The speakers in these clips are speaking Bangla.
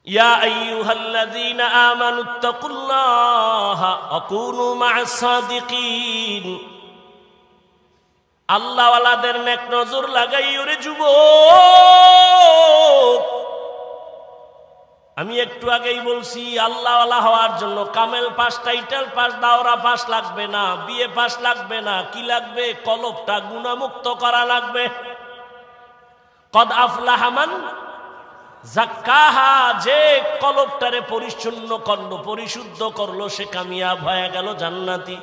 ইয়া আইয়ুহাল্লাযীনা আমানুত্তাকুল্লাহা ওয়া কুনু মা'আস সাদিকিন। আল্লাহওয়ালাদের নেক নজর লাগাইও রে যুবক। আমি একটু আগেই বলছি, আল্লাহওয়ালা হওয়ার জন্য কামেল পাস, টাইটেল পাস, দাওরা পাস লাগবে না, বিএ পাস লাগবে না। কি লাগবে? কলবটা গুনাহমুক্ত করা লাগবে। কদ আফলাহা মান যাক্কাহা, যে কলবটারে পরিচ্ছন্ন করলো, পরিশুদ্ধ করলো, সে কামিয়াব হয়ে গেল, জান্নাতি।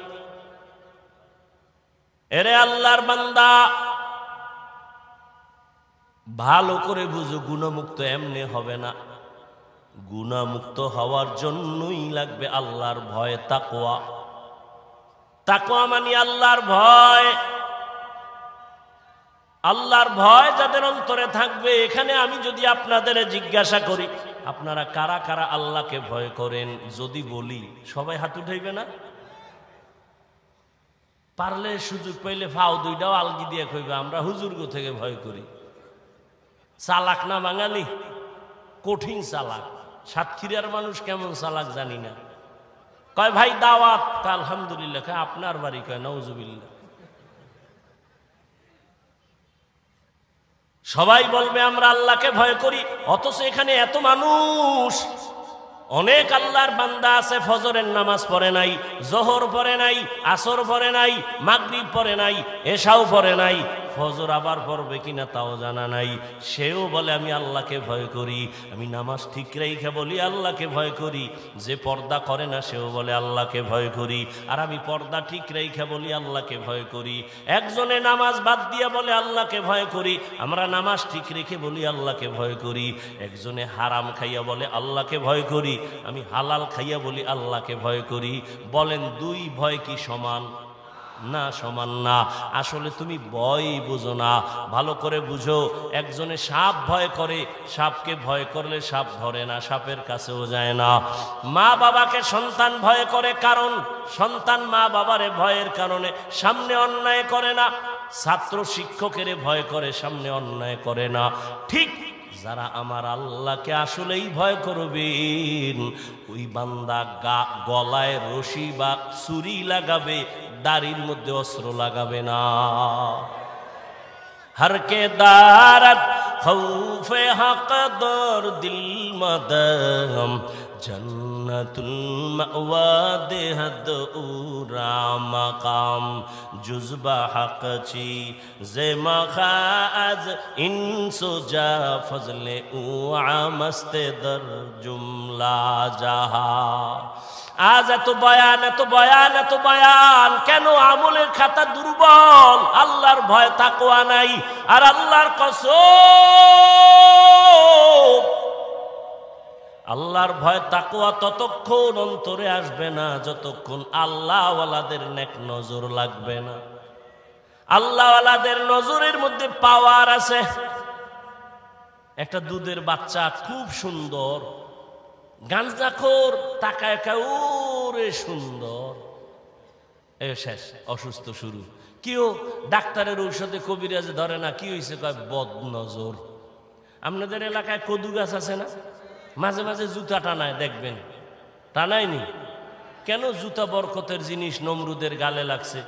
এরে আল্লাহর বান্দা, ভালো করে বুঝো, গুনাহমুক্ত এমনি হবে না। গুনাহমুক্ত হওয়ার জন্যই লাগবে আল্লাহর ভয়, তাকওয়া। তাকওয়া মানে আল্লাহর ভয়। আল্লাহর ভয় যাদের অন্তরে থাকবে, এখানে আমি যদি আপনাদের জিজ্ঞাসা করি, আপনারা কারা কারা আল্লাহকে ভয় করেন, যদি বলি, সবাই হাত উঠাইবে না? পারলে সুযোগ পাইলে ফাও দুইটাও আলগি দিয়ে কইবে আমরা হুজুরগো থেকে ভয় করি। চালাক না বাঙালি? কঠিন চালাক। সাতক্ষীরার মানুষ কেমন চালাক জানি না। কয় ভাই দাওয়াত, আলহামদুলিল্লাহ। কয় আপনার বাড়ি? কয় নাউজুবিল্লাহ। সবাই বলবে আমরা আল্লাহকে ভয় করি, অথচ এখানে এত মানুষ, অনেক আল্লাহর বান্দা আছে ফজরের নামাজ পড়ে নাই, জোহর পড়ে নাই, আসর পড়ে নাই, মাগরিব পড়ে নাই, এশাও পড়ে নাই, ফজর আবার পড়বে কিনা তাও জানা নাই। সেও বলে আমি আল্লাহকে ভয় করি। আমি নামাজ ঠিক রেখে বলি আল্লাহকে ভয় করি। যে পর্দা করে না সেও বলে আল্লাহকে ভয় করি। আর আমি পর্দা ঠিক রেখে বলি আল্লাহকে ভয় করি। একজনে নামাজ বাদ দিয়ে বলে আল্লাহকে ভয় করি। আমরা নামাজ ঠিক রেখে বলি আল্লাহকে ভয় করি। একজনে হারাম খাইয়া বলে আল্লাহকে ভয় করি। আমি হালাল খাইয়া বলি আল্লাহকে ভয় করি। বলেন দুই ভয় কি সমান? না, সমান না। আসলে তুমি ভয় বুঝো না, ভালো করে বুঝো। একজনে সাপ ভয় করে, সাপকে ভয় করলে সাপ ধরে না, সাপের কাছেও যায় না। মা বাবাকে সন্তান ভয় করে, কারণ সন্তান মা বাবারে ভয়ের কারণে সামনে অন্যায় করে না। ছাত্র শিক্ষকের ভয় করে, সামনে অন্যায় করে না। ঠিক যারা আমার আল্লাহকে আসলেই ভয় করবেন, ওই বান্দা গলায় রশি বা ছুরি লাগাবে, দাড়ির মধ্যে অস্ত্র লাগাবে না। हर के दारत खौफे हक दर दिल मदम जन्नतुल मअवा देहद उरा मकाम जुज़बा हक ची जे मखाज इंसो जा फजले उआ मस्ते दर जुमला जहा। আজ এত বয়ান, এত বয়ান, এত বয়ান কেন? আমলের খাতা দুর্বল, আল্লাহর ভয় তাকওয়া নাই। আর আল্লাহর কসম, আল্লাহর ভয় তাকওয়া ততক্ষণ অন্তরে আসবে না যতক্ষণ আল্লাহওয়ালাদের নেক নজর লাগবে না। আল্লাহওয়ালাদের নজরের মধ্যে পাওয়ার আছে। একটা দুধের বাচ্চা খুব সুন্দর, গাঞ্জাখোর তাকায় ওরে সুন্দর, শেষ, অসুস্থ শুরু। কিও ডাক্তারের ঔষধে কবিরাজে ধরে না, কি হয়েছে? কয় বদ নজর। আপনাদের এলাকায় কদু গাছ আছে না? মাঝে মাঝে জুতা টানায়, দেখবেন। টানায়নি কেন? জুতা বরকতের জিনিস, নমরুদের গালে লাগছে।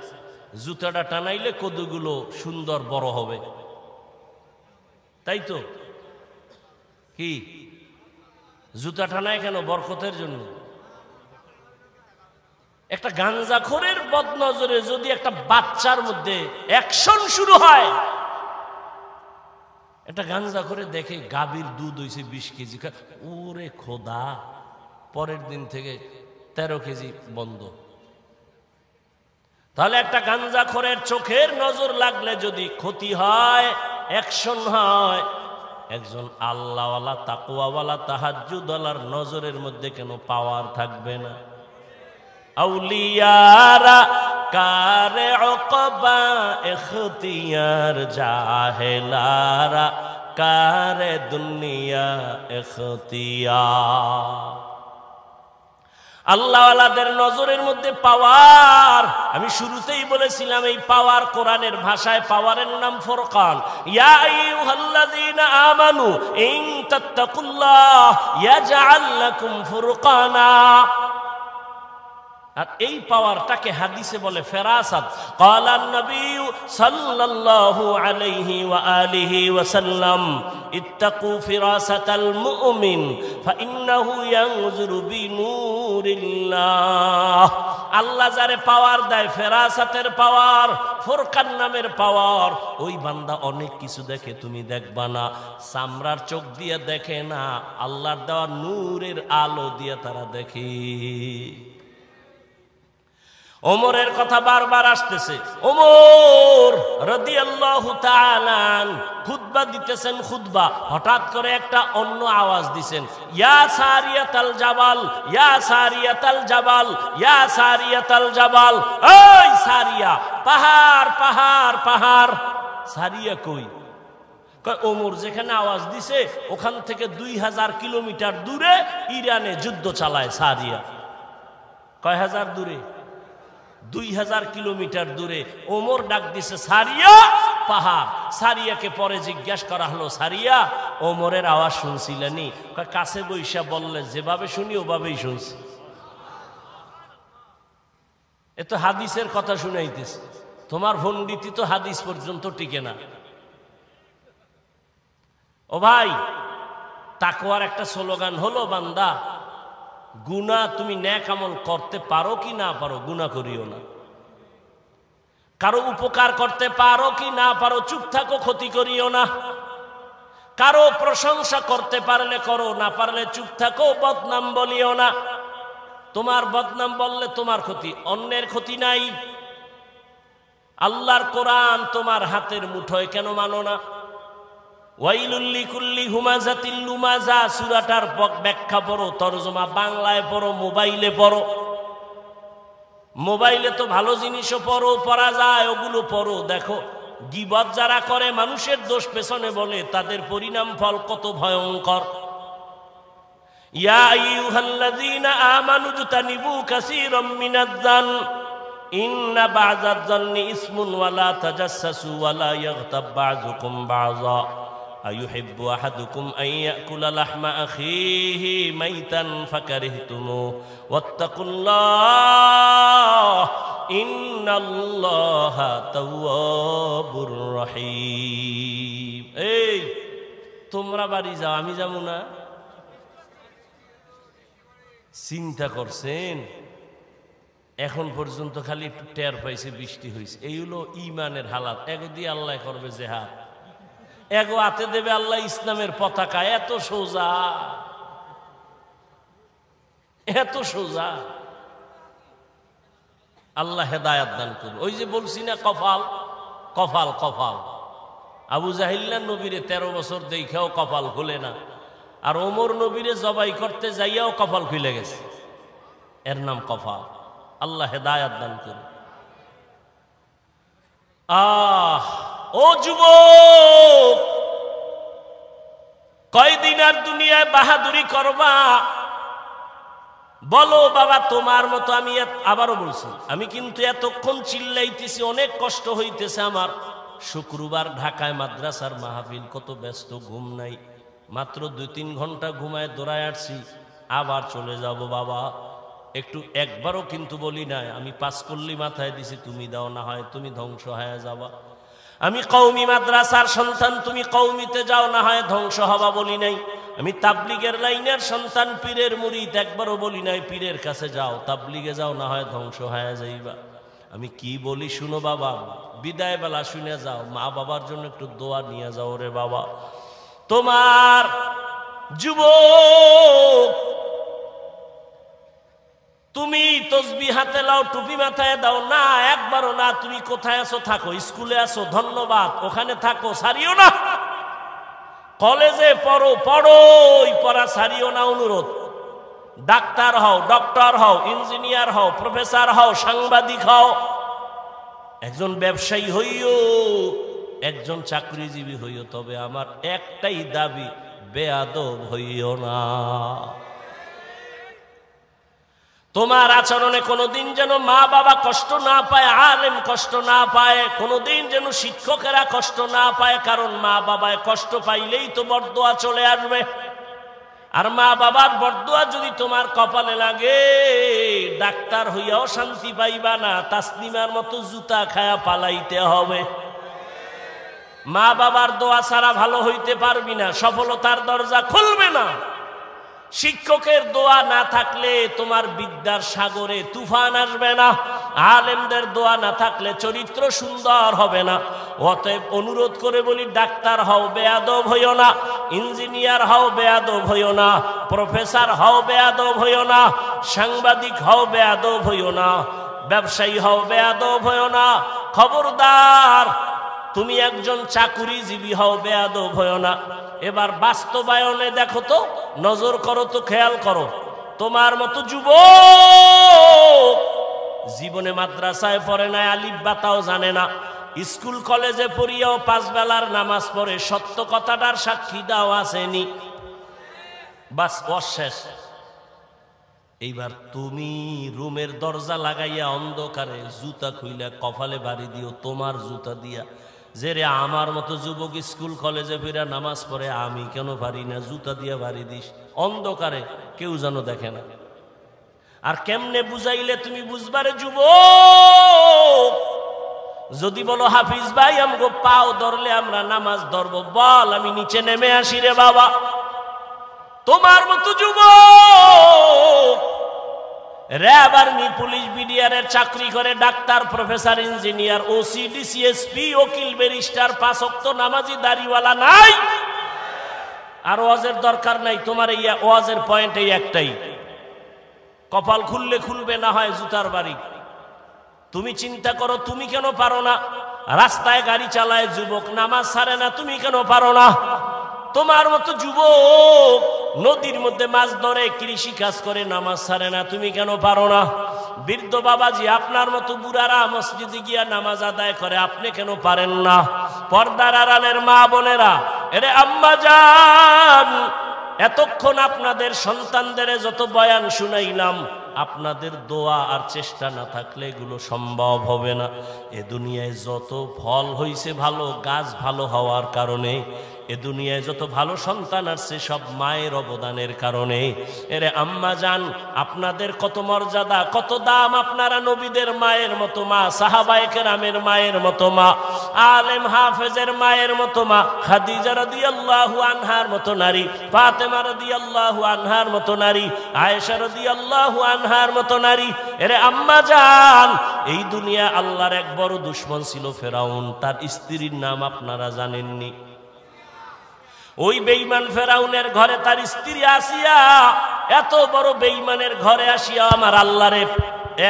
জুতাটা টানাইলে কদুগুলো সুন্দর বড় হবে, তাই তো? কি জুতা টানায় কেন? বরকতের জন্য। একটা গাঞ্জাখোরের বদনজরে যদি একটা বাচ্চার মধ্যে অ্যাকশন শুরু হয়, একটা গাঞ্জাখোরে দেখে গাভীর দুধ হয়েছে 20 কেজি, ওরে খোদা, পরের দিন থেকে 13 কেজি বন্ধ। তাহলে একটা গাঞ্জাখোরের চোখের নজর লাগলে যদি ক্ষতি হয়, অ্যাকশন হয়, একজন আল্লাহওয়ালা তাকওয়াওয়ালা তাহাজ্জুদওয়ালার নজরের মধ্যে কেন পাওয়ার থাকবে না? আউলিয়ারা কারে উকবা ইখতিয়ার, জাহেলারা কারে দুনিয়া ইখতিয়ার। আল্লাহওয়ালাদের নজরের মধ্যে পাওয়ার, আমি শুরুতেই বলেছিলাম এই পাওয়ার কোরআনের ভাষায় পাওয়ারের নাম ফুরকান। ইয়া আইয়ুহাল্লাযীনা আমানু ইন তাত্তাকুল্লাহ ইয়াজআল লাকুম ফুরকানা। আর এই পাওয়ারটাকে হাদিসে বলে ফেরাসাত। ক্বালান নবী সাল্লাল্লাহু আলাইহি ওয়া আলিহি ওয়া সাল্লাম ইত্তাকু ফিরাসাতাল মুমিন ফাইন্নাহু ইয়ানজুরু বিনূরিল্লাহ। আল্লাহ যারে পাওয়ার দেয়, ফেরাসাতের পাওয়ার, ফুরকান নামের পাওয়ার, ওই বান্দা অনেক কিছু দেখে, তুমি দেখবা না। চামড়ার চোখ দিয়ে দেখে না, আল্লাহর দেওয়া নূরের আলো দিয়ে তারা দেখে। ওমরের কথা বারবার আসতেছে। ওমর রাদিয়াল্লাহু তাআলা খুতবা দিতেছেন, খুতবা, হঠাৎ করে একটা অন্য আওয়াজ দিছেন, ইয়া সারিয়াতাল জাবাল, ইয়া সারিয়াতাল জাবাল, ইয়া সারিয়াতাল জাবাল। এই সারিয়া, পাহাড় পাহাড় পাহাড়। সারিয়া কই? ওমর যেখানে আওয়াজ দিছে ওখান থেকে 2000 কিলোমিটার দূরে ইরানে যুদ্ধ চালায় সারিয়া। কয় হাজার দূরে? 2000 কিলোমিটার দূরে। ওমর ডাক দিছে সারিয়া, পাহাড়। সারিয়াকে পরে জিজ্ঞাসা করা হলো, সারিয়া ওমরের আওয়াজ শুনছিলেনি? কাছে বৈশা বললে যেভাবে শুনি ওভাবেই শুনছি। এ তো হাদিসের কথা শুনাইতেছে, তোমার পণ্ডিতি তো হাদিস পর্যন্ত টিকে না। ও ভাই, তাকওয়ার একটা স্লোগান হলো, বান্দা গুনাহ তুমি নেক আমল করতে পারো কি না পারো, গুনাহ করিও না। কারো উপকার করতে পারো কি না পারো, চুপ থাকো, ক্ষতি করিও না। কারো প্রশংসা করতে পারলে করো, না পারলে চুপ থাকো, বদনাম বলিও না। তোমার বদনাম বললে তোমার ক্ষতি, অন্যের ক্ষতি নাই। আল্লাহর কোরআন তোমার হাতের মুঠোয় কেন মানো না? ওয়াইলুল লিকুল্লি হুমাযাতিল লুমাযা, সূরাটার ব্যাখ্যা পড়ো, তরজমা বাংলায় পড়ো, মোবাইলে পড়ো। মোবাইলে তো ভালো জিনিসও পড়া যায়, ওগুলো পড়ো, দেখো গীবত যারা করে, মানুষের দোষ পেছনে বলে, তাদের পরিণাম ফল কত ভয়ঙ্কর। ইয়া আইয়ুহাল্লাযীনা আমানু জতানিবু কাসীরাম মিনাজ-জান ইন্না বা'যাজ-জান্নি ইসমুন ওয়া লা তাজাসসু ওয়া লা ইয়াগতাব বা'যুকুম বা'যা আইয়ুহিব্বু আহাদুকুম আন ইয়াকুলা লাহমা আখিহি মাইতান ফাকারিহতুমুহু ওয়াত্তাকুল্লাহ ইন্নাল্লাহা তাওয়াবুর রহিম। এই তোমরা বাড়ি যাও, আমি যাবো না? চিন্তা করছেন? এখন পর্যন্ত খালি একটু টের পাইছে, বৃষ্টি হয়েছে। এই হলো ইমানের হালাত। এগো দিয়ে আল্লাহ করবে জেহাদ, এগো হাতে দেবে আল্লাহ ইসলামের পতাকা। এত সোজা, এত সোজা। আল্লাহ হেদায়াত দান করবে। ওই যে বলছি না, কপাল কপাল কপাল। আবু জাহিল্লা নবীরে 13 বছর দেখেও কপাল খুলে না, আর ওমর নবীরে জবাই করতে যাইয়াও কপাল খুলে গেছে। এর নাম কপাল। আল্লাহ হেদায়াত দান করবে। ও যুবক, কয়দিন আর দুনিয়ায় বাহাদুরি করবা? বলো বাবা, তোমার মতো আমি আবারও বলছি, আমি কিন্তু এতক্ষণ চিল্লাইতেছি, অনেক কষ্ট হইতেছে আমার। শুক্রবার ঢাকায় মাদ্রাসার মাহফিল, কত ব্যস্ত, ঘুম নাই। মাত্র 2-3 ঘন্টা ঘুমায় দৌড়ায় আসছি, আবার চলে যাব। বাবা একটু একবারও কিন্তু বলি নাই, আমি 5 কল্লি মাথায় দিছি, তুমি দাও, না হয় তুমি ধ্বংস হয়ে যাবা। আমি কওমি মাদ্রাসার সন্তান, তুমি কওমিতে যাও, না হয় ধ্বংস হবা বলি নাই। আমি তাবলিগের লাইনের সন্তান, পীরের মুরিদ, একবারও বলি নাই পীরের কাছে যাও, তাবলিগে যাও, না হয় ধ্বংস হয়ে যাইবা। আমি কি বলি শুনো বাবা, বিদায় বেলা শুনে যাও, মা বাবার জন্য একটু দোয়া নিয়ে যাও রে বাবা। তোমার যুবক, তুমি তসবিহ হাতে লাও, টুপি মাথায় দাও না, একবারও না। তুমি কোথায় আছো থাকো, স্কুলে আছো ধন্যবাদ, ওখানে থাকো, সারিও না। কলেজে পড়ো, পড়ো, ওই পড়া সারিও না, অনুরোধ। ডাক্তার হও, ডক্টর হও, ইঞ্জিনিয়ার হও, প্রফেসর হও, সাংবাদিক হও, একজন ব্যবসায়ী হইও, একজন চাকরিজীবী হইও, তবে আমার একটাই দাবি, বেয়াদব হইও না। তোমার আচরণে কোনোদিন যেন মা বাবা কষ্ট না পায়, আলেম কষ্ট না পায়, কোনোদিন যেন শিক্ষকেরা কষ্ট না পায়। কারণ মা বাবায় কষ্ট পাইলেই তো বরদোয়া চলে আসবে। আর মা বাবার বরদোয়া যদি তোমার কপালে লাগে, ডাক্তার হইয়াও শান্তি পাইবা না, তাসলিমার মতো জুতা খায়া পালাইতে হবে। মা বাবার দোয়া ছাড়া ভালো হইতে পারবি না, সফলতার দরজা খুলবে না। শিক্ষকের দোয়া না থাকলে তোমার বিদ্যার সাগরে তুফান আসবে না। আলেমদের দোয়া না থাকলে চরিত্র সুন্দর হবে না। অতএব অনুরোধ করে বলি, ডাক্তার হও, বেয়াদব হইও না। ইঞ্জিনিয়ার হও, বেয়াদব হইও না। প্রফেসর হও, বেয়াদব হইও না। সাংবাদিক হও, বেয়াদব হইও না। ব্যবসায়ী হও, বেয়াদব হইও না। খবরদার, তুমি একজন চাকুরিজীবী হও, বেয়াদব হইও না। এবার বাস্তবায়নে দেখো তো, নজর করো তো, খেয়াল করো। তোমার মতো যুবক জীবনে মাদ্রাসায় পড়ে না, আলিফ বাতাও জানে না, স্কুল কলেজে পড়িয়াও 5 বেলার নামাজ পড়ে, সত্য কথাটার সাক্ষী দাও আসেনি, বাস অশেষ। এইবার তুমি রুমের দরজা লাগাইয়া অন্ধকারে জুতা খুইলা কপালে বাড়ি দিও, তোমার জুতা দিয়া, যে রে আমার মতো যুবক স্কুল কলেজে ফিরা নামাজ পড়ে, আমি কেন পারি না, জুতা দিয়া বাড়ি দিস অন্ধকারে, কেউ যেন দেখে না। আর কেমনে বুঝাইলে তুমি বুঝবারে যুবক? যদি বলো হাফিজ ভাই আমগো পাও ধরলে আমরা নামাজ ধরবো, বল আমি নিচে নেমে আসি রে বাবা। তোমার মতো যুবক র্যাব, আর্মি, পুলিশ, বিডিআরের চাকরি করে, doctor, professor, engineer, OC, DC SP, উকিল, ব্যারিস্টার, 5 ওয়াক্ত নামাজি, দাড়িওয়ালা নাই। আর ওয়াজের দরকার নাই তোমার, এই ওয়াজের পয়েন্ট এই একটাই, কপাল খুললে খুলবে, না হয় জুতার বাড়ি। তুমি চিন্তা করো, তুমি কেন পারো না? রাস্তায় গাড়ি চালায় যুবক, নামাজ ছাড়ে না, তুমি কেন পারো না? তোমার মতো যুবক নদীর মধ্যে মাছ ধরে, কৃষি কাজ করে, নামাজ ছাড়ে না, তুমি কেন পারো না? বৃদ্ধ বাবাজি আপনার মতো বুড়ারা মসজিদে গিয়া নামাজ আদায় করে, আপনি কেন পারেন না? পর্দার আড়ালের মা বোনেরা, এরে আম্মা জান, এতক্ষণ আপনাদের সন্তানদের যত বয়ান শুনাইলাম, আপনাদের দোয়া আর চেষ্টা না থাকলে এগুলো সম্ভব হবে না। এ দুনিয়ায় যত ফল হইছে ভালো, গাছ ভালো হওয়ার কারণে। এ দুনিয়ায় যত ভালো সন্তান আসছে সব মায়ের অবদানের কারণে। এরে আম্মা জান, আপনাদের কত মর্যাদা, কত দাম। আপনারা নবীদের মায়ের মতো মা, সাহাবায়ে কেরামের মায়ের মতো মা, আলেম হাফেজের মায়ের মতো মা, খাদিজা রাদিয়াল্লাহু আনহার মতো নারী, ফাতেমা রাদিয়াল্লাহু আনহার মতো নারী, আয়েশা রাদিয়াল্লাহু আনহার মতো নারী। এরে আম্মা জান, এই দুনিয়া আল্লাহর এক বড় দুশমন ছিল ফেরাউন, তার স্ত্রীর নাম আপনারা জানেননি? ওই বেঈমান ফেরাউনের ঘরে তার স্ত্রী আসিয়া, এত বড় বেঈমানের ঘরে আসিয়া আমার আল্লাহরে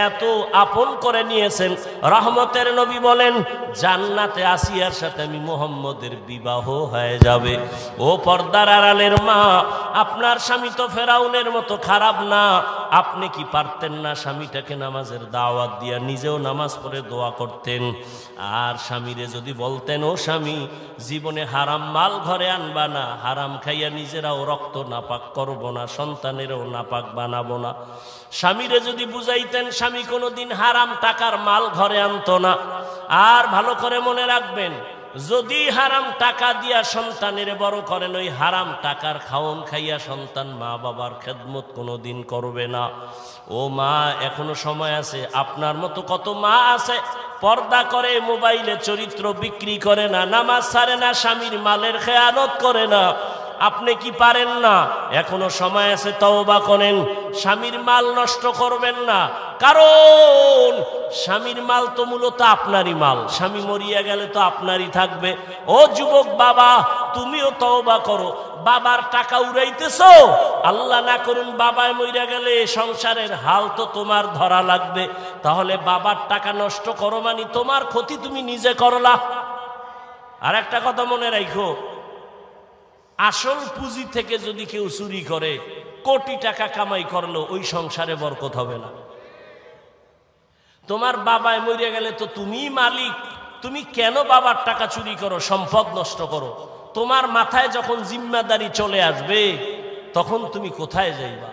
এত আপন করে নিয়েছেন। রহমতের নবী বলেন, জান্নাতে আসিয়ার সাথে আমি মুহাম্মদের বিবাহ হয়ে যাবে। ও পর্দার আড়ালের মা, আপনার স্বামী তো ফেরাউনের মতো খারাপ না। আপনি কি পারতেন না স্বামীটাকে নামাজের দাওয়াত দিয়া নিজেও নামাজ পড়ে দোয়া করতেন? আর স্বামীরে যদি বলতেন, ও স্বামী, জীবনে হারাম মাল ঘরে আনবা না, হারাম খাইয়া নিজেরাও রক্ত নাপাক করব না, সন্তানেরও নাপাক বানাবো না। স্বামীরে যদি বুঝাইতেন, স্বামী কোনোদিন হারাম টাকার মাল ঘরে আনতো না। আর ভালো করে মনে রাখবেন, যদি হারাম টাকা দিয়া সন্তানের বড় করেন, ওই হারাম টাকার খাওন খাইয়া সন্তান মা বাবার খেদমত কোনোদিন করবে না। ও মা, এখনো সময় আছে। আপনার মতো কত মা আছে পর্দা করে, মোবাইলে চরিত্র বিক্রি করে না, নামাজ ছাড়ে না, স্বামীর মালের খেয়ানত করে না। আপনি কি পারেন না? এখনো সময় আছে, তওবা করেন। স্বামীর মাল নষ্ট করবেন না, কারণ স্বামীর মাল তো মূলত আপনারই মাল। স্বামী মরিয়া গেলে তো আপনারই থাকবে। ও যুবক বাবা, তুমিও তওবা করো। বাবার টাকা উড়াইতেছো, আল্লাহ না করুন বাবায় মরিয়া গেলে সংসারের হাল তো তোমার ধরা লাগবে। তাহলে বাবার টাকা নষ্ট করো মানে তোমার ক্ষতি তুমি নিজে করলা। আর একটা কথা মনে রাখো, আসল পুঁজি থেকে যদি কেউ চুরি করে, কোটি টাকা কামাই করলো, ওই সংসারে বরকত হবে না। তোমার বাবায় মরে গেলে তো তুমিই মালিক, তুমি কেন বাবার টাকা চুরি করো, সম্পদ নষ্ট করো? তোমার মাথায় যখন জিম্মাদারি চলে আসবে, তখন তুমি কোথায় যাইবা?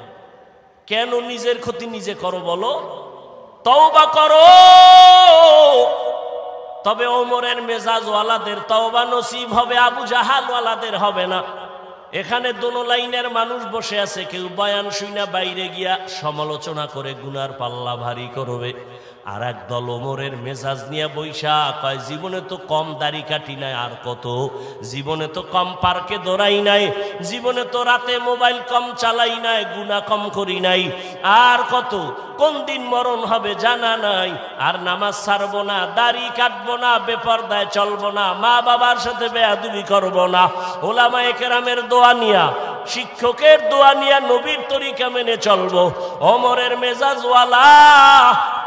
কেন নিজের ক্ষতি নিজে করো বলো? তওবা করো। তবে ওমরের মেজাজ ওয়ালাদের তওবা নসিব হবে, আবু জাহাল ওয়ালাদের হবে না। এখানে দোনো লাইনের মানুষ বসে আছে, কেউ বয়ান শুইনা বাইরে গিয়া সমালোচনা করে গুনার পাল্লা ভারী করবে, আর এক দল ওমরের মেজাজ নিয়ে বৈশা কয় জীবনে তো কম দাড়ি কাটি নাই, আর কত জীবনে তো কম পার্কে দৌড়াই নাই, জীবনে তো রাতে মোবাইল কম চালাই নাই, গুনাহ কম করি নাই, আর কত কোন দিন মরণ হবে জানা নাই, আর নামাজ ছাড়বো না, দাড়ি কাটবো না, বেপরদায় চলবো না, মা বাবার সাথে বেয়াদবি করবো না, ওলামায়ে কেরামের দোয়া নিয়া, শিক্ষকের দোয়া নিয়া নবীর তরিকা মেনে চলবো। ওমরের মেজাজ ওয়ালা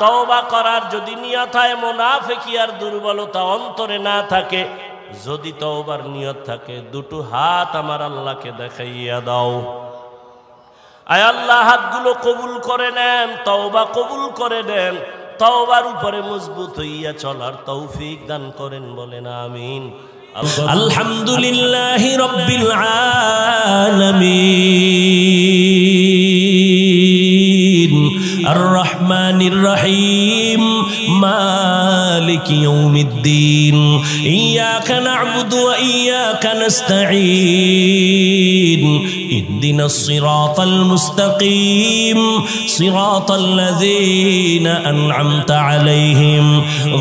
তওবা করার যদি নিয়ত হয়, মুনাফিকি আর দুর্বলতা অন্তরে না থাকে, যদি তওবার নিয়ত থাকে, দুটো হাত আমার আল্লাহকে দেখাইয়া দাও। আয় আল্লাহ, হাতগুলো কবুল করে নেন, তওবা কবুল করে নেন, তওবার উপরে মজবুত হইয়া চলার তৌফিক দান করেন, বলেন আমিন। আলহামদুলিল্লাহি রাব্বিল আলামিন আর রহমানির রহিম মালিকি ইয়াউমিদ্দিন ইয়াকা না'বুদু ওয়া ইয়াকা নাস্তাঈন ইহদিনাস সিরাতাল মুস্তাকিম সিরাতাল লাযীনা আন'আমতা আলাইহিম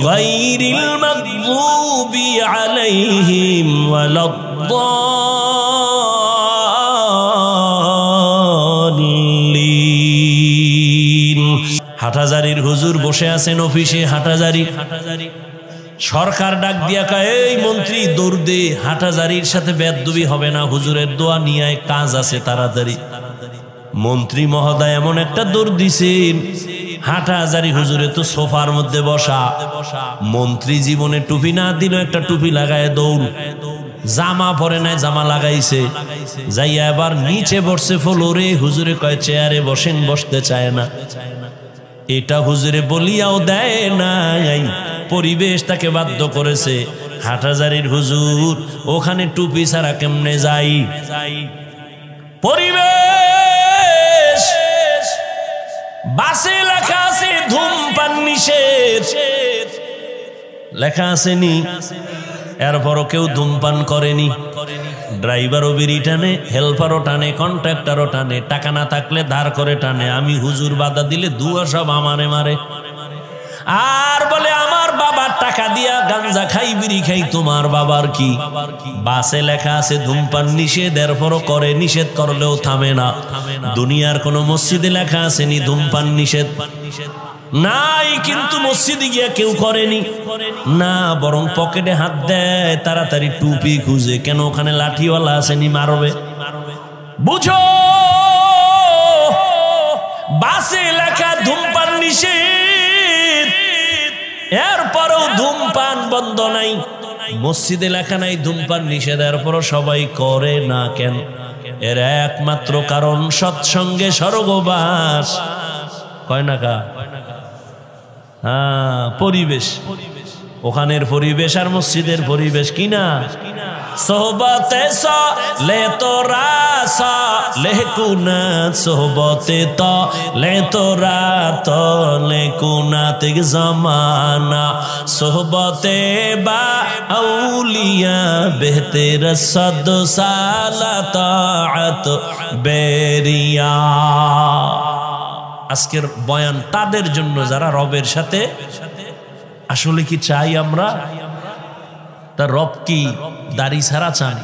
গায়রিল মাগযুবি আলাইহিম ওয়ালাদ-দাল্লিন। হাটহাজারীর হুজুর বসে আছেন অফিসে, হাটহাজারী সরকার ডাক দিয়া কয়, এই মন্ত্রী দৌড় দে, হাটহাজারীর সাথে বেয়াদবি হবে না, হুজুরের দোয়া নিয়ে কাজ আছে তাড়াতাড়ি। মন্ত্রী মহোদয় এমন একটা দৌড় দিছেন, হাটহাজারী হুজুরে তো সোফার মধ্যে বসা, মন্ত্রী জীবনে টুপি না দিল, একটা টুপি লাগায় দৌড়, জামা পরে নাই, জামা লাগাইছে, যাইয়া এবার নিচে বসছে ফ্লোরে, হুজুরে কয় চেয়ারে বসেন, বসতে চায় না। এটা হুজুরে বলিয়াও দেয় নাই, পরিবেশ তাকে বাধ্য করেছে। হাটহাজারীর হুজুর ওখানে টুপি ছাড়া কেমনে যাই? পরিবেশ বাসে লেখা আছে ধূমপান নিষেধ, লেখা আসেনি, এরপরও কেউ ধূমপান করেনি। ড্রাইভারও বিড়ি টানে, হেল্পারও টানে, কন্ট্রাক্টরও টানে, টাকা না থাকলে ধার করে টানে। আমি হুজুর বাধা দিলে দুয়া সব আমারে মারে, আর বলে আমার বাবার টাকা দিয়া গাঞ্জা খাই, বিড়ি খাই, তোমার বাবার কি? বাসে লেখা আছে ধূমপান নিষেধ, এরপরও করে, নিষেধ করলেও থামে না। দুনিয়ার কোন মসজিদে লেখা আসেনি ধূমপান নিষেধ? নাই, কিন্তু মসজিদে গিয়া কেউ করেনি না, বরং পকেটে হাত দেয়, তাড়াতাড়ি টুপি খুঁজে, কেন ওখানে লাঠিওয়ালা আসেনি, মারবে। বুঝো, বাসে লেখা ধূমপান নিষেধ, এরপরও ধূমপান বন্ধ নাই। মসজিদে লেখা নাই ধূমপান নিষেধ, এরপরও সবাই করে না কেন? এর একমাত্র কারণ সৎসঙ্গে স্বর্গবাস। কয় না কা? হ্যাঁ, পরিবেশ, ওখানের পরিবেশ আর মসজিদের পরিবেশ কিনা? সোহবতে লে তোরা লেকুনা, সোহবতে তো লে তোরা তো লেকুনাত জামানা, সোহবতে বা আউলিয়া বেহতের সদ সালাত বেরিয়া। আজকের বয়ান তাদের জন্য যারা রবের সাথে আসলে কি চাই আমরা? তার রব কি দাড়ি ছাড়া চান?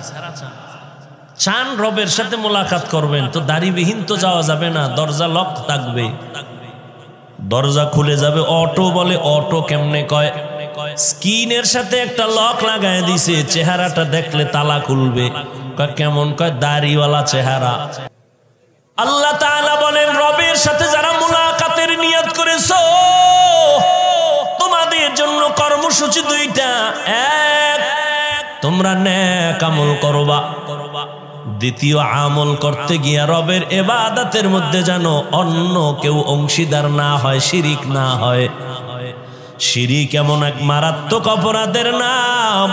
চান রবের সাথে মোলাকাত করবেন, তো দাড়িবিহীন তো যাওয়া যাবে না, দরজা লক থাকবে, দরজা খুলে যাবে। অটো বলে, অটো কেমনে কয়? স্ক্রিনের সাথে একটা লক লাগায় দিছে, চেহারাটা দেখলে তালা খুলবে। কয় কেমন? কয় দাড়িওয়ালা চেহারা। আল্লাহ তাআলা বলেন, রবের সাথে যারা মুলাকাতের নিয়ত করেছো, তোমাদের জন্য কর্মসূচি দুইটা। এক, তোমরা নেক আমল করবা। দ্বিতীয়, আমল করতে গিয়া রবের ইবাদতের মধ্যে যেন অন্য কেউ অংশীদার না হয়, শিরিক না হয়। শিরিক এমন এক মারাত্মক অপরাধের নাম,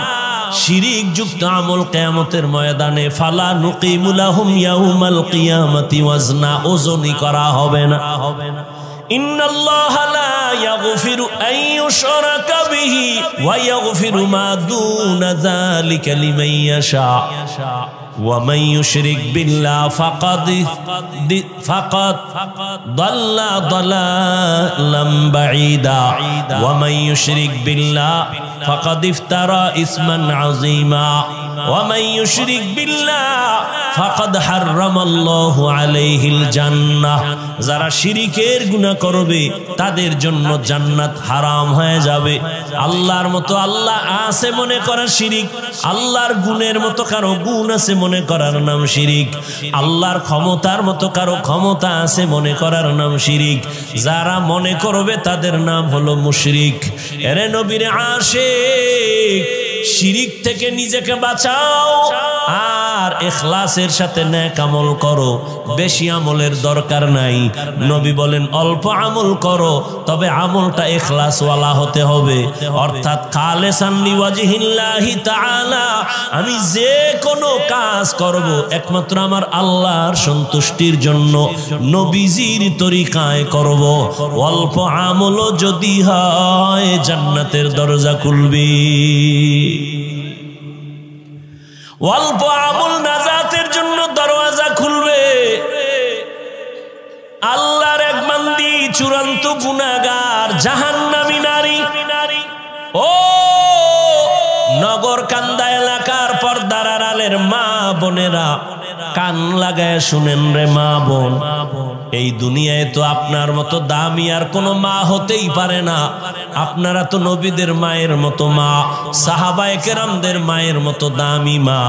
শিরিক যুক্ত আমল কিয়ামতের ময়দানে ফালা নুকিমু লাহুম ইয়াউমাল কিয়ামাতি ওয়াজনা, ওজনই করা হবে না। ইন্নাল্লাহা লা ইয়াগফিরু আন ইউশরাকা বিহি ওয়া ইয়াগফিরু মা দুনা যালিকা লিমান ইয়াশা ومن يشرك بالله فقد ضل ضلالا بعيدا ومن يشرك بالله فقد افترى إثما عظيما ومن يشرك بالله فقد حرم الله عليه الجنة যারা শিরিকের গুনাহ করবে তাদের জন্য জান্নাত হারাম হয়ে যাবে। আল্লাহর মতো আল্লাহ আছে মনে করা শিরিক, আল্লাহর গুণের মতো কারো গুণ আছে মনে করার নাম শিরিক, আল্লাহর ক্ষমতার মতো কারো ক্ষমতা আছে মনে করার নাম শিরিক। যারা মনে করবে তাদের নাম হলো মুশরিক। এরে নবীর আশিক, শিরিক থেকে নিজেকে বাঁচাও আর ইখলাসের সাথে নেক আমল করো। বেশি আমলের দরকার নাই। নবী বলেন অল্প আমল করো, তবে আমলটা ইখলাসওয়ালা হতে হবে, অর্থাৎ খালিসান লিওয়াজহিল্লাহি তাআলা। আমি যে কোনো কাজ করব একমাত্র আমার আল্লাহর সন্তুষ্টির জন্য, নবীজির তরিকায় করব। অল্প আমলও যদি হয় জান্নাতের দরজা খুলবে। অল্প আমল নাজাতের জন্য দরওয়াজা খুলবে। আল্লাহর এক বান্দি চূড়ান্ত গুনাহগার জাহান্নামী নারী। ও নগর কান্দা এলাকার পর্দার আড়ালের মা বোনেরা, কান লাগায় শুনেন রে মা বোন, এই দুনিয়ায় তো আপনার মতো দামি আর কোনো মা হতেই পারে না। আপনারা তো নবীদের মায়ের মতো মা, সাহাবায়ে কেরামদের মায়ের মতো দামি মা।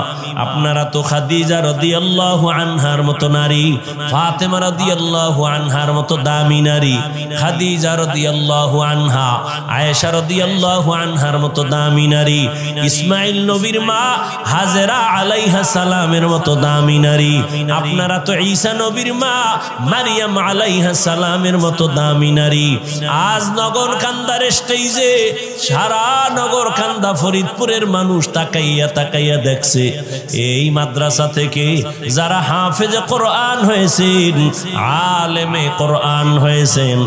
আপনারা তো খাদিজা রাদিয়াল্লাহু আনহার মতো নারী, ফাতেমা রাদিয়াল্লাহু আনহার মতো দামি নারী, খাদিজা রাদিয়াল্লাহু আনহা, আয়েশা রাদিয়াল্লাহু আনহার মতো দামি নারী, ইসমাইল নবীর মা হাজেরা আলাইহিস সালামের মতো দামি নারী। আপনারা তো ঈসা নবীর মা মারিয়াম আলাইহিস সালামের মতো দামি নারী। আজ নগর কান্দার স্টেজে সারা নগর কান্দা ফরিদপুরের মানুষ তাকাইয়া তাকাইয়া দেখছে এই মাদ্রাসা থেকে যারা হাফেজে কোরআন হয়েছেন, আলেমে কোরআন হয়েছেন,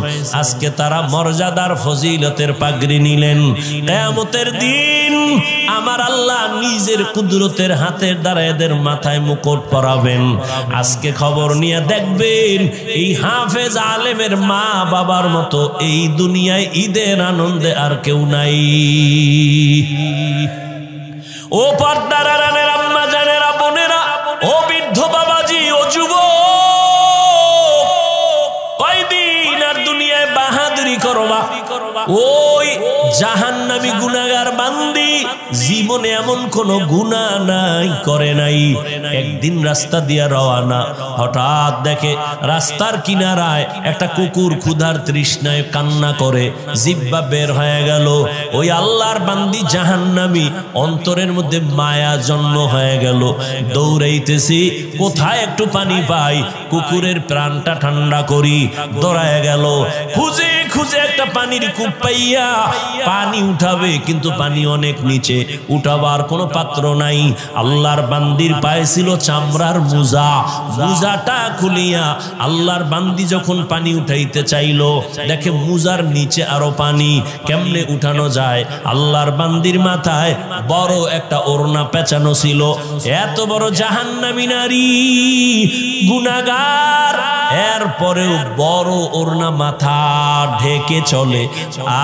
আজকে তারা মর্যাদার ফজিলতের পাগড়ি নিলেন। কিয়ামতের দিন আমার আল্লাহ নিজের কুদরতের হাতের দ্বারা এদের মাথায় মুকুট পরাবেন। আজকে খবর নিয়ে দেখবেন এই হাফেজ আলেমের মা বাবার মতো এই দুনিয়ায় ঈদের আনন্দে আর কেউ নাই। ও পর্দার আড়ালের আম্মা জানেরা, বোনেরা, ও বৃদ্ধ বাবাজি, ও যুবক, কয়দিন আর দুনিয়ায় বাহাদুরি করবা? ওই জাহান্নামী গুনাহগার বান্দি জীবনে এমন কোন গুনাহ নাই করে নাই। একদিন রাস্তা দিয়া রওয়ানা, হঠাৎ দেখে রাস্তার কিনারায় একটা কুকুর ক্ষুধার তৃষ্ণায় কান্না করে, জিহ্বা বের হয়ে গেল। ওই আল্লাহর বান্দি জাহান্নামী, অন্তরের মধ্যে মায়া জন্ম হয়ে গেল। দৌড়াইতেছি, কোথায় একটু পানি পাই, কুকুরের প্রাণটা ঠান্ডা করি। দৌড়ায় গেল, খুঁজে খুঁজে একটা পানির কূপ পাইয়া পানি উঠাবে, কিন্তু পানি অনেক নিচে, উঠাবার কোনো পাত্র নাই। আল্লাহর বান্দির পায়ে ছিল চামড়ার মোজা, মোজাটা খুলিয়া আল্লাহর বান্দি যখন পানি উঠাইতে চাইল, দেখে মোজার নিচে আরো পানি, কেমনে উঠানো যায়? আল্লাহর বান্দির মাথায় বড় একটা ওড়না পেঁচানো ছিল। এত বড় জাহান্নামী নারী, গুনাহগার, এরপরেও বড় ওড়না মাথা ঢেকে চলে।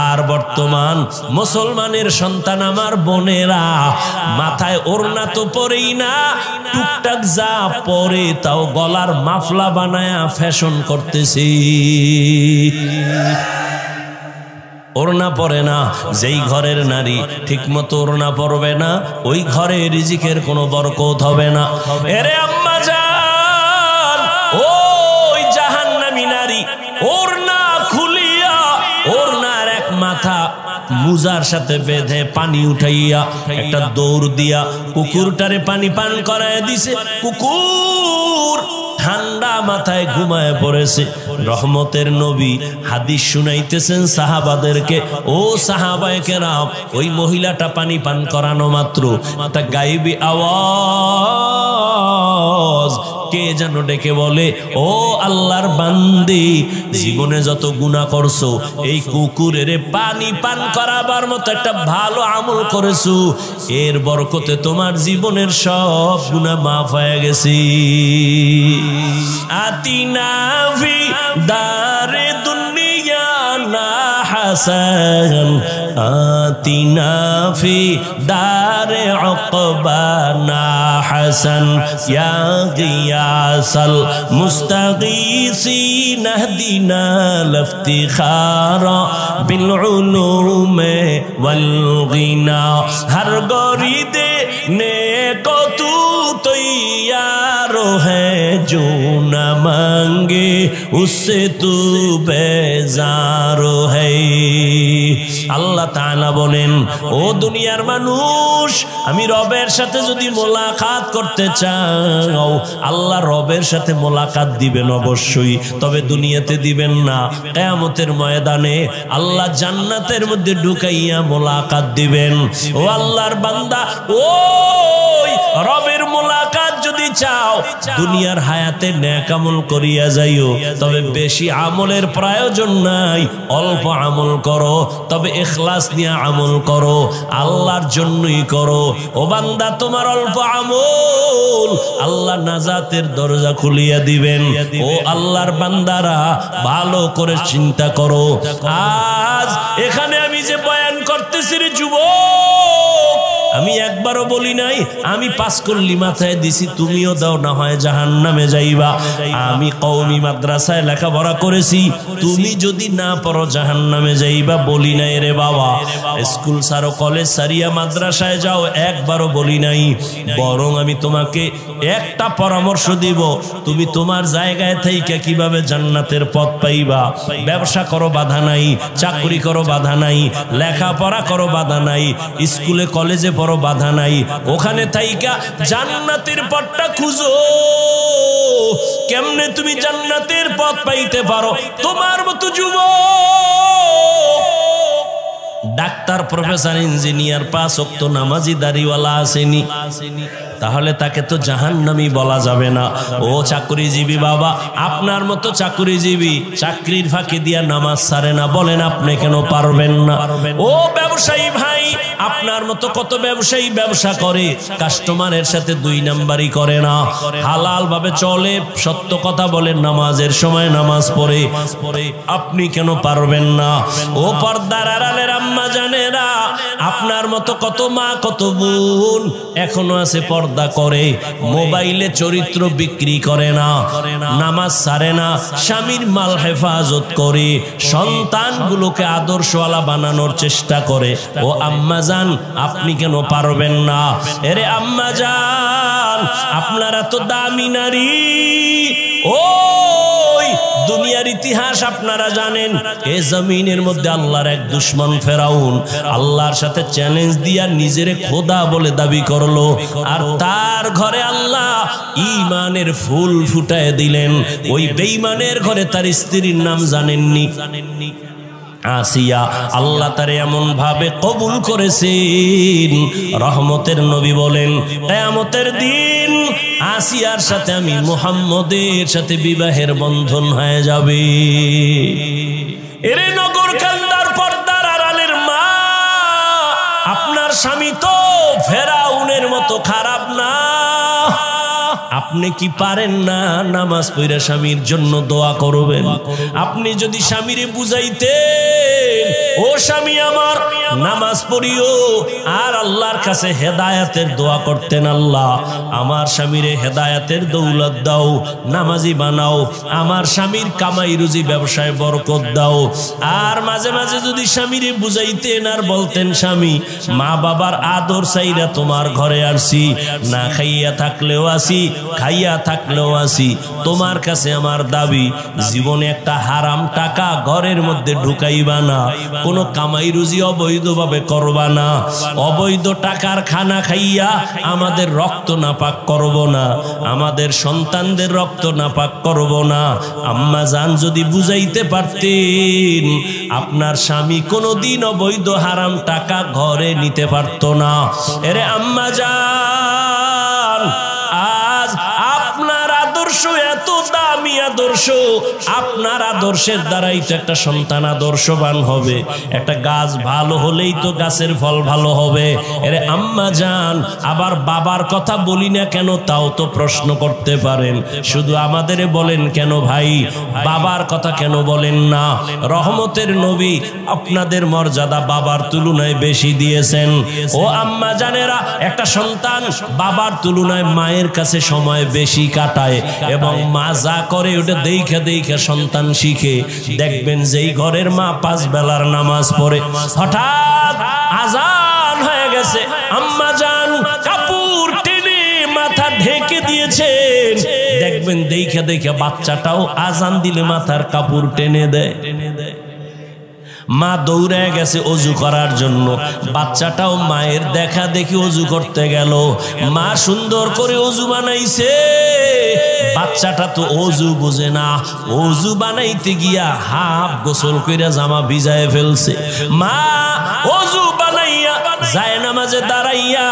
আর বর্তমান মুসলমানের সন্তান আমার বোনেরা, মাথায় ওড়না তো পরেই না, টুকটাক যা পরে তাও গলার মাফলা বানায়া ফ্যাশন করতেছি। ওড়না পরে না। যেই ঘরের নারী ঠিক মতো ওড়না পরবে না, ওই ঘরে রিজিকের কোনো বরকত হবে না। এরে আম্মা জান, ওই জাহান্নামী নারী ওড়না খুলিয়া ওড়নার এক মাথা মুজার সাথে বেঁধে পানি উঠাইয়া একটা দৌড় দিয়া কুকুরটারে পানি পান করায় দিছে। কুকুর ঠান্ডা মাথায় ঘুমায় পড়েছে। রহমতের নবী হাদিস শুনাইতেছেন সাহাবাদেরকে, ও সাহাবায়ে কেরাম, ওই মহিলাটা পানি পান করানো মাত্র তা গায়েবী আওয়াজ কে যেন ডেকে বলে, ও আল্লাহর বান্দি, জীবনে যত গুনাহ করছো এই কুকুরের পানি পান করাবার মতো একটা ভালো আমল করেছো, এর বরকতে তোমার জীবনের সব গুনাহ মাফ হয়ে গেছে। আতিনা ফি দারে দুনিয়া না হাসান, আতিনা ফি দারে উকবা না হাসান, ইয়া গিয়াসাল মুস্তাগীসিন ইহদিনা লিফতিখারা বিল উলুমে ওয়াল গিনা। হর গরিদে নেকো তু তৈয়ার হ্যায়, जो न मांगे उससे तू बेजार है। আল্লাহ তাআলা বলেন, ও দুনিয়ার মানুষ, আমি রবের সাথে যদি মোলাকাত করতে চাও, আল্লাহ রবের সাথে মোলাকাত দিবেন অবশ্যই, তবে দুনিয়াতে দিবেন না। কিয়ামতের ময়দানে আল্লাহ জান্নাতের মধ্যে ঢুকাইয়া মোলাকাত দিবেন। ও আল্লাহর বান্দা, ওই রবের মোলাকাত যদি চাও, দুনিয়ার হায়াতে নেক আমল করিয়া যাইও, তবে বেশি আমলের প্রয়োজন নাই, অল্প আমল করো, তবে ইখলাস নিয়ে আমল করো, আল্লাহর জন্যই করো। ও বান্দা, তোমার অল্প আমল আল্লাহ নাজাতের দরজা খুলিয়া দিবেন। ও আল্লাহর বান্দারা, ভালো করে চিন্তা করো। আজ এখানে আমি যে বয়ান করতেছি রে যুবক, আমি একবারও বলি নাই আমি পাস করলি মাথায় দিছি, তুমিও দাও, না হয় জাহান্নামে যাইবা। আমি কওমি মাদ্রাসায় লেখাপড়া করেছি, তুমি যদি না পড়ো জাহান্নামে যাইবা বলি নাই রে বাবা। স্কুল সারো, কলেজ সারিয়া মাদ্রাসায় যাও, একবারও বলি নাই। বরং আমি তোমাকে একটা পরামর্শ দিব, তুমি তোমার জায়গায় থেকে কিভাবে জান্নাতের পথ পাইবা। ব্যবসা করো, বাধা নাই, চাকরি করো, বাধা নাই, লেখাপড়া করো, বাধা নাই, স্কুলে কলেজে পড়ো, বাধা নাই, ওখানে থাইকা জান্নাতের পথটা খুঁজো। কেমনে তুমি জান্নাতের পথ পাইতে পারো? তোমার মতো যুবক, ডাক্তার, প্রফেসর, ইঞ্জিনিয়ার, 5 ওয়াক্ত নামাজি দাড়িওয়ালা আসেনি, তাহলে তাকে তো জাহান্নামী বলা যাবে না। ও চাকরিজীবী বাবা, আপনার মতো চাকরিজীবী চাকরির ফাঁকি দিয়া নামাজ ছাড়ে না, বলেন আপনি কেন পারবেন না? ও ব্যবসায়ী ভাই, আপনার মতো কত ব্যবসায়ী ব্যবসা করে, কাস্টমারের সাথে 2 নাম্বারি করে না, হালাল ভাবে চলে, সত্য কথা বলে, নামাজের সময় নামাজ পড়ে, আপনি কেন পারবেন না? ও পর্দার আড়ালের আম্মা জানেরা, আপনার মতো কত মা, কত বোন এখনো আছে পর্দা করে, মোবাইলে চরিত্র বিক্রি করে না, নামাজ ছাড়ে না, স্বামীর মাল হেফাজত করে, সন্তানগুলোকে আদর্শওয়ালা বানানোর চেষ্টা করে। ও আম্মা জান, আপনি কেন পারবেন না? এরে আম্মা জান, আপনারা তো দামি নারী। ওই দুনিয়ার ইতিহাস আপনারা জানেন, এ জমিনের মধ্যে আল্লাহর এক দুশমন ফেরাউন আল্লাহর সাথে চ্যালেঞ্জ দিয়া নিজের খোদা বলে দাবি করলো, আর তার ঘরে আল্লাহ ঈমানের ফুল ফুটায় দিলেন। ওই বেঈমানের ঘরে তার স্ত্রীর নাম জানেননি? আসিয়া। আল্লাহ তারে এমন ভাবে কবুল করেছেন, রহমতের নবী বলেন, কিয়ামতের দিন আসিয়ার সাথে আমি মুহাম্মদের সাথে বিবাহের বন্ধন হয়ে যাবে। এরে নগর কান্দার পর্দার আড়ালের মা, আপনার স্বামী তো ফেরাউনের মতো খারাপ না। আপনি কি পারেন না নামাজ পড়া স্বামীর জন্য দোয়া করবেন? আপনি যদি স্বামীরে বুঝাইতেন, ও স্বামী আমার নামাজ পড়িও, আর আল্লাহর কাছে হেদায়েতের দোয়া করতেন, আল্লাহ আমার স্বামীরে হেদায়েতের দৌলত দাও, নামাজি বানাও, আমার স্বামীর কামাই রুজি ব্যবসায় বরকত দাও। আর মাঝে মাঝে যদি স্বামীরে বুঝাইতেন আর বলতেন, স্বামী মা বাবার আদর চাইরা তোমার ঘরে আসছি, না খাইয়া থাকলেও আসি, খাইয়া থাকলেও আসি, তোমার কাছে আমার দাবি, জীবনে একটা হারাম টাকা ঘরের মধ্যে ঢুকাইবা না, কোনো কামাই রুজি অবৈধভাবে করবা না, অবৈধ টাকার খানা খাইয়া আমাদের রক্ত নাপাক করব না, আমাদের সন্তানদের রক্ত নাপাক করব না। আম্মা জান যদি বুঝাইতে পারতেন, আপনার স্বামী কোনোদিন অবৈধ হারাম টাকা ঘরে নিতে পারতো না। এরে আম্মা জান, আজ আপনার আদর্শ এত দামি আদর্শ, আপনার আদর্শের দ্বারাই তো একটা সন্তান আদর্শবান হবে। একটা গাছ ভালো হলেই তো গাছের ফল ভালো হবে। এরে আম্মা জান, আবার বাবার কথা বলি না কেন তাও তো প্রশ্ন করতে পারেন। শুধু আমাদের বলেন কেন ভাই, বাবার কথা কেন বলেন না? রহমতের নবী আপনাদের মর্যাদা বাবার তুলনায় বেশি দিয়েছেন। ও আম্মা জানেরা, একটা সন্তান বাবার তুলনায় মায়ের কাছে সময় বেশি কাটায় এবং মা যা করে ওটা দেখে দেখে সন্তান শিখে। দেখবেন যেই ঘরের মা 5 বেলার নামাজ পড়ে, হঠাৎ আজান হয়ে গেছে, আম্মা জান কাপড় টেনে মাথা ঢেকে দিয়েছেন, দেখবেন দেখে দেখে বাচ্চাটাও আজান দিলে মাথার কাপড় টেনে দেয়। মা দৌড়ে গেছে অজু করার জন্য, বাচ্চাটাও মায়ের দেখা দেখি অজু করতে গেল। মা সুন্দর করে অজু বানাইছে, বাচ্চাটা তো অজু বোঝে না, অজু বানাইতে গিয়া হাফ গোসল কইরা জামা ভিজায় ফেলছে। মা অজু বানাইয়া যায় নামাজে দাঁড়াইয়া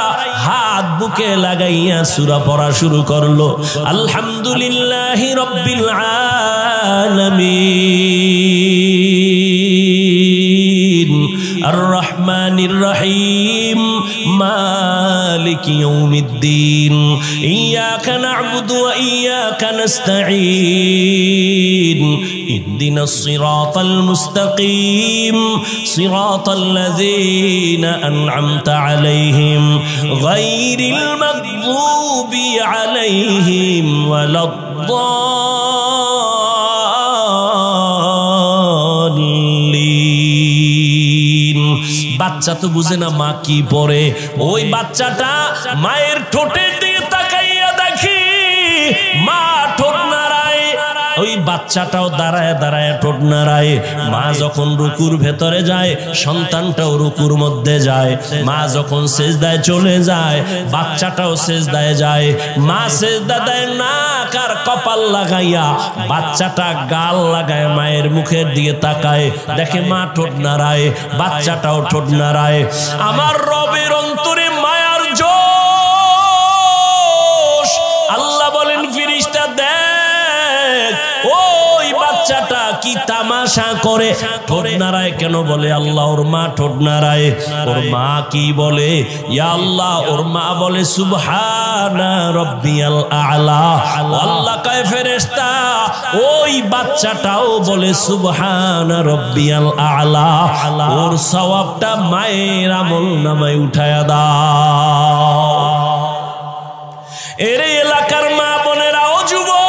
হাত বুকে লাগাইয়া সূরা পড়া শুরু করলো, আলহামদুলিল্লাহি রাব্বিল আলামিন আর-রহমানির রহিম মালিকি ইয়াউমিদ্দিন ইয়াকা না'বুদু ওয়া ইয়াকা নাস্তাঈন ইহদিনাস সিরাতাল মুস্তাকিম সিরাতাল লাযীনা আন'আমতা আলাইহিম গায়রিল মাগযুবি আলাইহিম ওয়ালাদ-দাল্লিন। বাচ্চা তো বুঝে না মা কি পড়ে। ওই বাচ্চাটা মায়ের ঠোঁটের দিকে তাকাইয়া দেখি মা ঠোঁট নাড়ায়, ওই বাচ্চাটাও দাঁড়ায় দাঁড়ায় ঠোঁট নাড়ায়। মা যখন রুকুর ভেতরে যায়, সন্তানটাও রুকুর মধ্যে যায়। মা যখন সেজদায় চলে যায়, বাচ্চাটাও সেজদায় যায়। মা সেজদা দেয় নাক আর কপাল লাগাইয়া, বাচ্চাটা গাল লাগায় মায়ের মুখের দিকে তাকায়, দেখে মা ঠোঁট নাড়ায়, বাচ্চাটাও ঠোঁট নাড়ায়। আমার রবের অন্তরে মায়ার জোশ। আল্লাহ বলেন, ফেরেশতা দেখ ওই বাচ্চাটা কি তামাশা করে, ঠোঁট নাড়ায় কেন? বলে আল্লাহ ওর মা ঠোঁট নাড়ায়। ওর মা কি বলে? ইয়া আল্লাহ, ওর মা বলে সুবহানা রাব্বিয়াল আ'লা। আল্লাহ কয় ফেরেশতা ওই বাচ্চাটাও বলে সুবহানা রাব্বিয়াল আ'লা, ওর সওয়াবটা মায়ের আমল নামায় উঠায়া দাও। এর এলাকার মা বোনেরা, ও যুবক,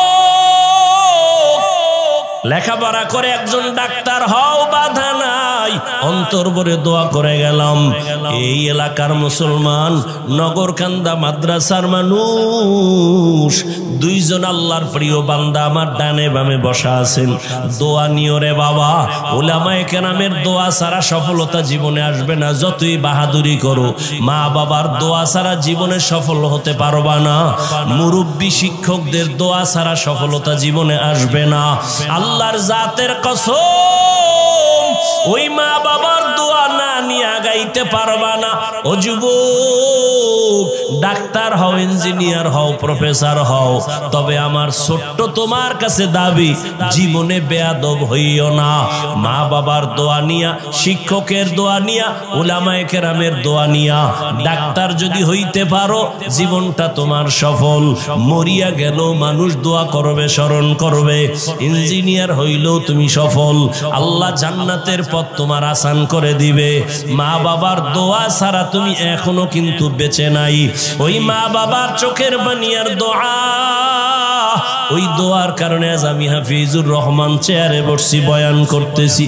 লেখাপড়া করে একজন ডাক্তার হও, বাধা নাই, অন্তর ভরে দোয়া করে গেলাম। এই এলাকার মুসলমান, নগরকান্দা মাদ্রাসার মানুষ, 2 জন আল্লাহর প্রিয় বান্দা আমার ডানে বামে বসা আছেন। দোয়া নিও রে বাবা, উলামায়ে কেরামের দোয়া ছাড়া সফলতা জীবনে আসবে না। যতই বাহাদুরি করো, মা বাবার দোয়া ছাড়া জীবনে সফল হতে পারবা না। মুরব্বী শিক্ষকদের দোয়া ছাড়া সফলতা জীবনে আসবে না। আল্লাহর জাতের কসম, ওই মা বাবার দোয়া না নিয়ে আগাইতে পারবা না। ও যুবক, ডাক্তার হও, ইঞ্জিনিয়ার হও, প্রফেসর হও, তবে আমার ছোট্ট তোমার কাছে দাবি, জীবনে বেয়াদব হইও না। মা বাবার দোয়া নিয়া, শিক্ষকের দোয়া নিয়া, উলামায়ে কেরামের দোয়া নিয়া ডাক্তার যদি হইতে পারো, জীবনটা তোমার সফল। মরিয়া গেল মানুষ দোয়া করবে, স্মরণ করবে। ইঞ্জিনিয়ার হইলেও তুমি সফল, আল্লাহ জান্নাতের পথ তোমার আসান করে দিবে। মা বাবার দোয়া ছাড়া তুমি এখনো কিন্তু বেঁচে নাই। ওই মা বাবার চোখের পানির দোয়া, ওই দোয়ার কারণে আজ আমি হাফিজুর রহমান চেয়ারে বসছি, বয়ান করতেছি।